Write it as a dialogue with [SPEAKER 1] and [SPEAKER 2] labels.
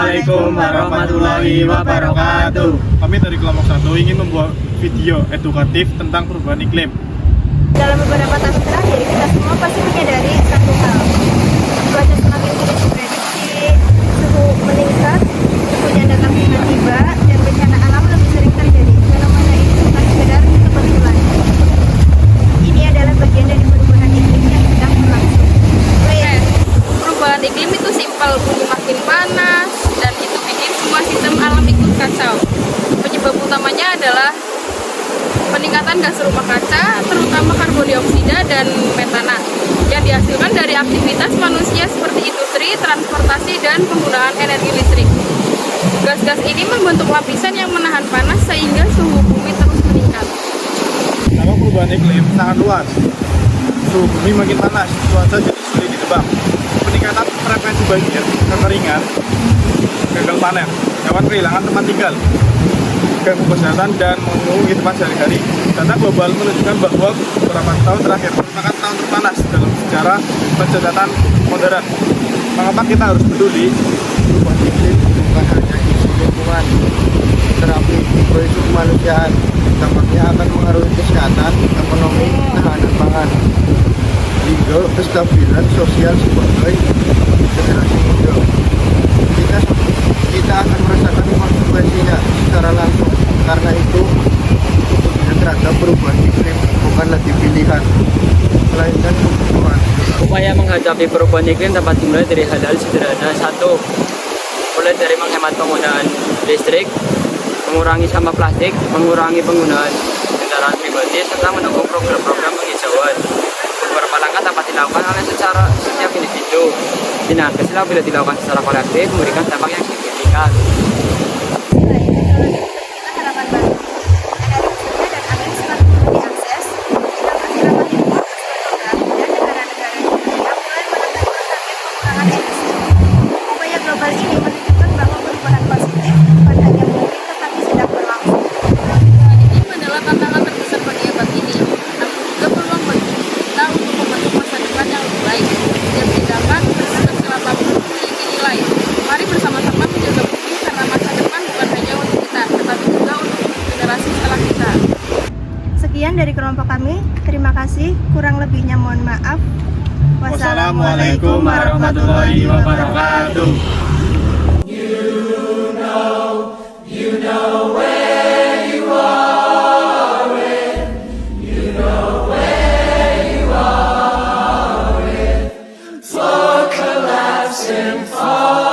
[SPEAKER 1] Assalamualaikum warahmatullahi wabarakatuh.
[SPEAKER 2] Kami dari kelompok 1 ingin membuat video edukatif tentang perubahan iklim.
[SPEAKER 3] Dalam beberapa tahun terakhir, kita semua pasti menyadari satu hal. Cuaca semakin sulit diprediksi, suhu meningkat, hujan datang tiba-tiba, dan bencana alam lebih sering terjadi. Fenomena ini bukan sekedar kebetulan. Ini adalah bagian dari perubahan iklim yang sedang berlangsung.
[SPEAKER 4] Perubahan iklim itu simpel, bumi makin panas, dan itu bikin semua sistem alam ikut kacau. Penyebab utamanya adalah peningkatan gas rumah kaca, terutama karbon dioksida dan metana, yang dihasilkan dari aktivitas manusia seperti industri, transportasi, dan penggunaan energi listrik. Gas-gas ini membentuk lapisan yang menahan panas sehingga suhu bumi terus meningkat.
[SPEAKER 2] Nama perubahan iklim sangat luas. Suhu bumi makin panas, cuaca jadi sulit ditebak. Peningkatan frekuensi banjir, kekeringan, gagal panen, hewan kehilangan tempat tinggal, ganggu kesehatan dan mengganggu kehidupan sehari-hari. Data global menunjukkan bahwa beberapa tahun terakhir merupakan tahun terpanas dalam sejarah pencatatan modern. Mengapa kita harus peduli?
[SPEAKER 5] Perubahan iklim bukan hanya isu lingkungan, tetapi isu kemanusiaan. Dampaknya akan mengaruhi kesehatan, ekonomi, ketahanan pangan, hingga kestabilan sosial sebagai generasi muda. Kita akan merasakan konsekuensinya secara langsung. Karena itu, kepedulian terhadap perubahan iklim bukan lagi pilihan, melainkan kebutuhan.
[SPEAKER 1] Upaya menghadapi perubahan iklim dapat dimulai dari hal-hal sederhana. 1. Mulai dari menghemat penggunaan listrik, mengurangi sampah plastik, mengurangi penggunaan kendaraan pribadi, serta mendukung program-program penghijauan. Beberapa langkah dapat dilakukan oleh setiap individu. Tindakan kecil bila dilakukan secara kolektif memberikan dampak yang signifikan.
[SPEAKER 3] Harapan baru. Energi surya dan angin semakin mudah diakses, sedangkan harapan lingkungan terus berkembang dan negara-negara di dunia mulai menekan target pengurangan emisi. Upaya global ini menunjukkan bahwa perubahan positif bukan hanya mungkin tetapi sedang berlangsung.
[SPEAKER 4] Perubahan iklim adalah tantangan terbesar bagi abad ini, namun juga peluang bagi kita untuk membentuk masa depan yang lebih baik. Yang tidak berseberangan apapun memiliki nilai. Mari bersama-sama menjaga bumi karena masa depan bukan hanya untuk kita, tetapi juga untuk generasi setelah kita.
[SPEAKER 3] Sekian dari kelompok kami. Terima kasih. Kurang lebihnya mohon maaf.
[SPEAKER 2] Wassalamualaikum warahmatullahi wabarakatuh.
[SPEAKER 6] For collapsing, fall.